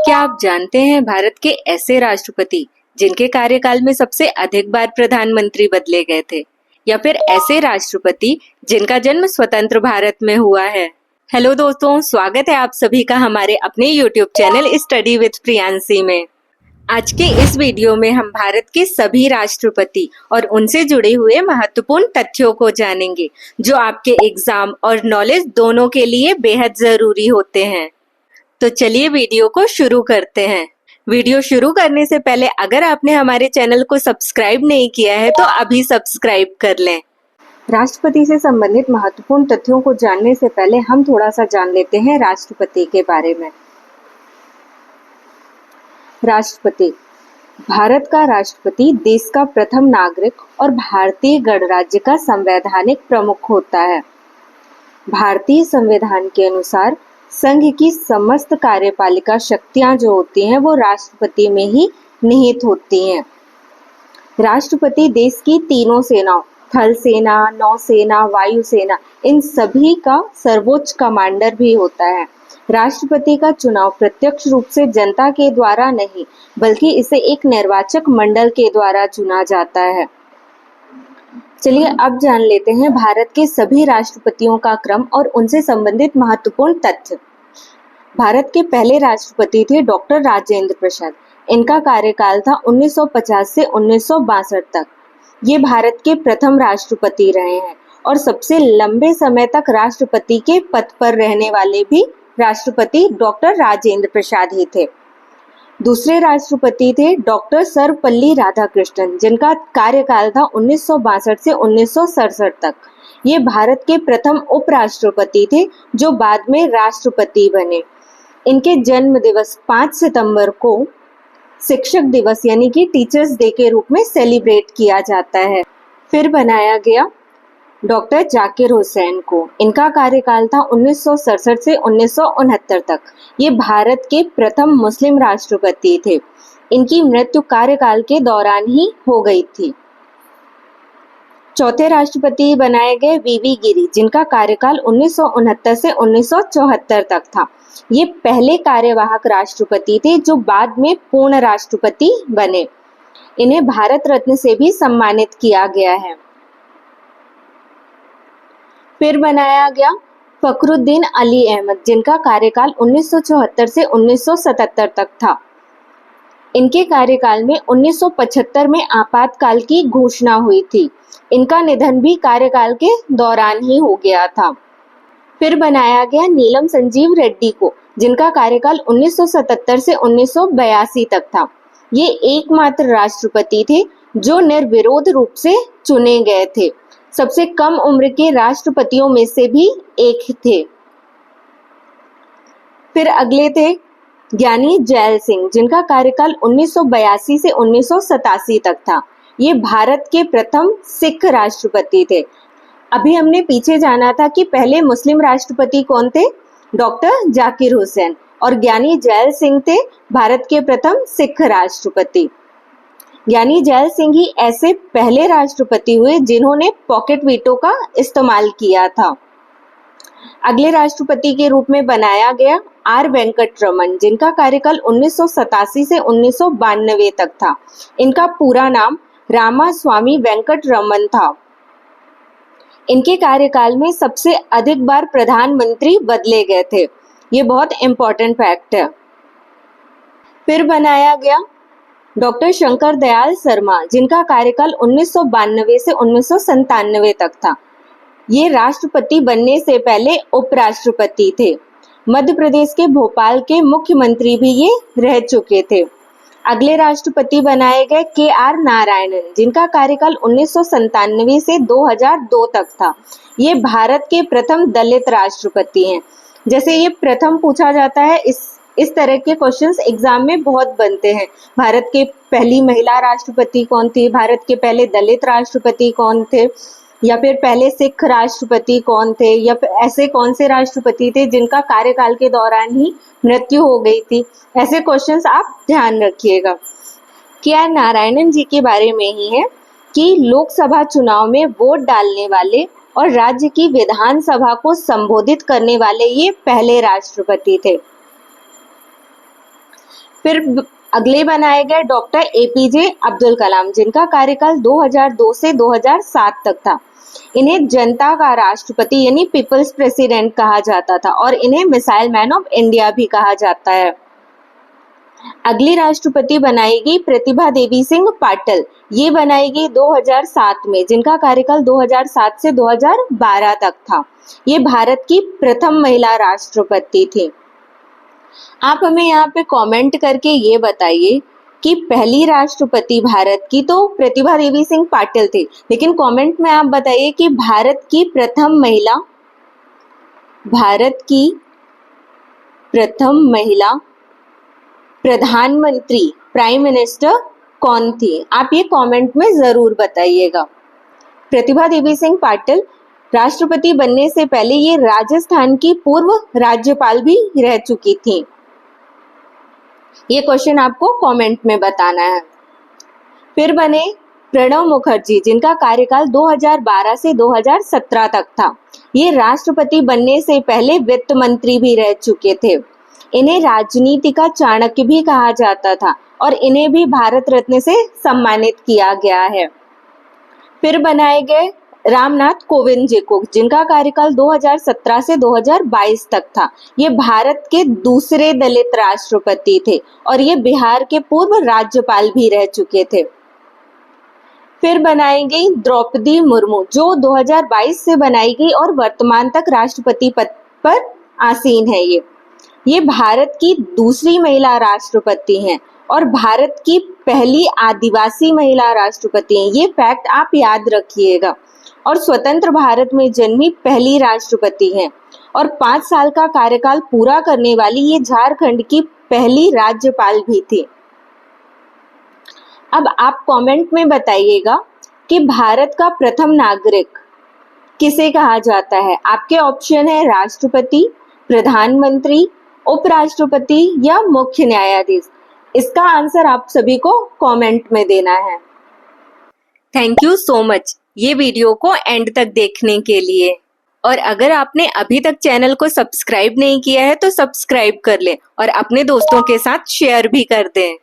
क्या आप जानते हैं भारत के ऐसे राष्ट्रपति जिनके कार्यकाल में सबसे अधिक बार प्रधानमंत्री बदले गए थे, या फिर ऐसे राष्ट्रपति जिनका जन्म स्वतंत्र भारत में हुआ है? हेलो दोस्तों, स्वागत है आप सभी का हमारे अपने YouTube channel study with Priyanshi में। आज के इस वीडियो में हम भारत के सभी राष्ट्रपति और उनसे जुड़े हुए महत्वपूर्ण तथ्यों को जानेंगे, जो आपके एग्जाम और नॉलेज दोनों के लिए बेहद जरूरी होते हैं। तो चलिए वीडियो को शुरू करते हैं। वीडियो शुरू करने से पहले अगर आपने हमारे चैनल को सब्सक्राइब नहीं किया है तो अभी सब्सक्राइब कर लें। राष्ट्रपति से संबंधित महत्वपूर्ण तथ्यों को जानने से पहले हम थोड़ा सा जान लेते हैं राष्ट्रपति के बारे में। राष्ट्रपति भारत का राष्ट्रपति देश का प्रथम नागरिक और भारतीय गणराज्य का संवैधानिक प्रमुख होता है। भारतीय संविधान के अनुसार संघ की समस्त कार्यपालिका शक्तियां जो होती हैं वो राष्ट्रपति में ही निहित होती हैं। राष्ट्रपति देश की तीनों सेनाओं, थल सेना, नौसेना, वायुसेना, इन सभी का सर्वोच्च कमांडर भी होता है। राष्ट्रपति का चुनाव प्रत्यक्ष रूप से जनता के द्वारा नहीं, बल्कि इसे एक निर्वाचक मंडल के द्वारा चुना जाता है। चलिए अब जान लेते हैं भारत के सभी राष्ट्रपतियों का क्रम और उनसे संबंधित महत्वपूर्ण तथ्य। भारत के पहले राष्ट्रपति थे डॉक्टर राजेंद्र प्रसाद। इनका कार्यकाल था 1950 से 1962 तक। ये भारत के प्रथम राष्ट्रपति रहे हैं और सबसे लंबे समय तक राष्ट्रपति के पद पर रहने वाले भी राष्ट्रपति डॉक्टर राजेंद्र प्रसाद ही थे। दूसरे राष्ट्रपति थे डॉक्टर सर्वपल्ली राधाकृष्णन, जिनका कार्यकाल था 1962 से 1967 तक। ये भारत के प्रथम उपराष्ट्रपति थे जो बाद में राष्ट्रपति बने। इनके जन्म दिवस 5 सितंबर को शिक्षक दिवस यानी कि टीचर्स डे के रूप में सेलिब्रेट किया जाता है। फिर बनाया गया डॉक्टर जाकिर हुसैन को। इनका कार्यकाल था 1967 से 1969 तक। ये भारत के प्रथम मुस्लिम राष्ट्रपति थे। इनकी मृत्यु कार्यकाल के दौरान ही हो गई थी। चौथे राष्ट्रपति बनाए गए वीवी गिरी, जिनका कार्यकाल 1969 से 1974 तक था। ये पहले कार्यवाहक राष्ट्रपति थे जो बाद में पूर्ण राष्ट्रपति बने। इन्हें भारत रत्न से भी सम्मानित किया गया है। फिर बनाया गया फखरुद्दीन अली अहमद, जिनका कार्यकाल 1974 से 1977 तक था। इनके कार्यकाल में 1975 में आपातकाल की घोषणा हुई थी। इनका निधन भी कार्यकाल के दौरान ही हो गया था। फिर बनाया गया नीलम संजीव रेड्डी को, जिनका कार्यकाल 1977 से 1982 तक था। ये एकमात्र राष्ट्रपति थे जो निर्विरोध रूप से चुने गए थे। सबसे कम उम्र के राष्ट्रपतियों में से भी एक थे। फिर अगले थे ज्ञानी जैल सिंह, जिनका कार्यकाल 1982 से 1987 तक था। ये भारत के प्रथम सिख राष्ट्रपति थे। अभी हमने पीछे जाना था कि पहले मुस्लिम राष्ट्रपति कौन थे, डॉक्टर जाकिर हुसैन, और ज्ञानी जैल सिंह थे भारत के प्रथम सिख राष्ट्रपति। ज्ञानी जैल सिंह ही ऐसे पहले राष्ट्रपति हुए जिन्होंने पॉकेट वीटो का इस्तेमाल किया था। अगले राष्ट्रपति के रूप में बनाया गया आर वेंकट रमन, जिनका कार्यकाल 1987 से 1992 तक था। इनका पूरा नाम रामास्वामी वेंकट रमन था। इनके कार्यकाल में सबसे अधिक बार प्रधानमंत्री बदले गए थे। ये बहुत इंपॉर्टेंट फैक्ट है। फिर बनाया गया डॉक्टर शंकर दयाल शर्मा, जिनका कार्यकाल 1992 से 1997 तक था। ये राष्ट्रपति बनने से पहले उपराष्ट्रपति थे। मध्य प्रदेश के भोपाल के मुख्यमंत्री भी ये रह चुके थे। अगले राष्ट्रपति बनाए गए के.आर. नारायणन, जिनका कार्यकाल 1997 से 2002 तक था। ये भारत के प्रथम दलित राष्ट्रपति हैं। जैसे ये प्रथम पूछा जाता है, इस तरह के क्वेश्चंस एग्जाम में बहुत बनते हैं। भारत के पहली महिला राष्ट्रपति कौन थी, भारत के पहले दलित राष्ट्रपति कौन थे, या फिर पहले सिख राष्ट्रपति कौन थे, या फिर ऐसे कौन से राष्ट्रपति थे जिनका कार्यकाल के दौरान ही मृत्यु हो गई थी। ऐसे क्वेश्चंस आप ध्यान रखिएगा। के.आर. नारायणन जी के बारे में ही है कि लोकसभा चुनाव में वोट डालने वाले और राज्य की विधानसभा को संबोधित करने वाले ये पहले राष्ट्रपति थे। फिर अगले बनाए गए डॉक्टर एपीजे अब्दुल कलाम, जिनका कार्यकाल 2002 से 2007 तक था। इन्हें जनता का राष्ट्रपति यानी पीपल्स प्रेसिडेंट कहा जाता था और इन्हें मिसाइल मैन ऑफ इंडिया भी कहा जाता है। अगली राष्ट्रपति बनाई गई प्रतिभा देवी सिंह पाटिल। ये बनाई गई 2007 में, जिनका कार्यकाल 2007 से 2012 तक था। ये भारत की प्रथम महिला राष्ट्रपति थी। आप हमें यहाँ पे कमेंट करके ये बताइए कि पहली राष्ट्रपति भारत की तो प्रतिभा देवी सिंह पाटिल थी, लेकिन कमेंट में आप बताइए कि भारत की प्रथम महिला प्रधानमंत्री प्राइम मिनिस्टर कौन थी? आप ये कमेंट में जरूर बताइएगा। प्रतिभा देवी सिंह पाटिल राष्ट्रपति बनने से पहले ये राजस्थान की पूर्व राज्यपाल भी रह चुकी थी। ये क्वेश्चन आपको कमेंट में बताना है। फिर बने प्रणब मुखर्जी, जिनका कार्यकाल 2012 से 2017 तक था। ये राष्ट्रपति बनने से पहले वित्त मंत्री भी रह चुके थे। इन्हें राजनीति का चाणक्य भी कहा जाता था और इन्हें भी भारत रत्न से सम्मानित किया गया है। फिर बनाए गए रामनाथ कोविंद जी को, जिनका कार्यकाल 2017 से 2022 तक था। ये भारत के दूसरे दलित राष्ट्रपति थे और ये बिहार के पूर्व राज्यपाल भी रह चुके थे। फिर बनाई गई द्रौपदी मुर्मू, जो 2022 से बनाई गई और वर्तमान तक राष्ट्रपति पद पर आसीन है। ये भारत की दूसरी महिला राष्ट्रपति हैं और भारत की पहली आदिवासी महिला राष्ट्रपति हैं। ये फैक्ट आप याद रखिएगा। और स्वतंत्र भारत में जन्मी पहली राष्ट्रपति हैं और 5 साल का कार्यकाल पूरा करने वाली ये झारखंड की पहली राज्यपाल भी थी। अब आप कमेंट में बताइएगा कि भारत का प्रथम नागरिक किसे कहा जाता है? आपके ऑप्शन है राष्ट्रपति, प्रधानमंत्री, उपराष्ट्रपति या मुख्य न्यायाधीश। इसका आंसर आप सभी को कमेंट में देना है। थैंक यू सो मच ये वीडियो को एंड तक देखने के लिए। और अगर आपने अभी तक चैनल को सब्सक्राइब नहीं किया है तो सब्सक्राइब कर ले और अपने दोस्तों के साथ शेयर भी कर दें।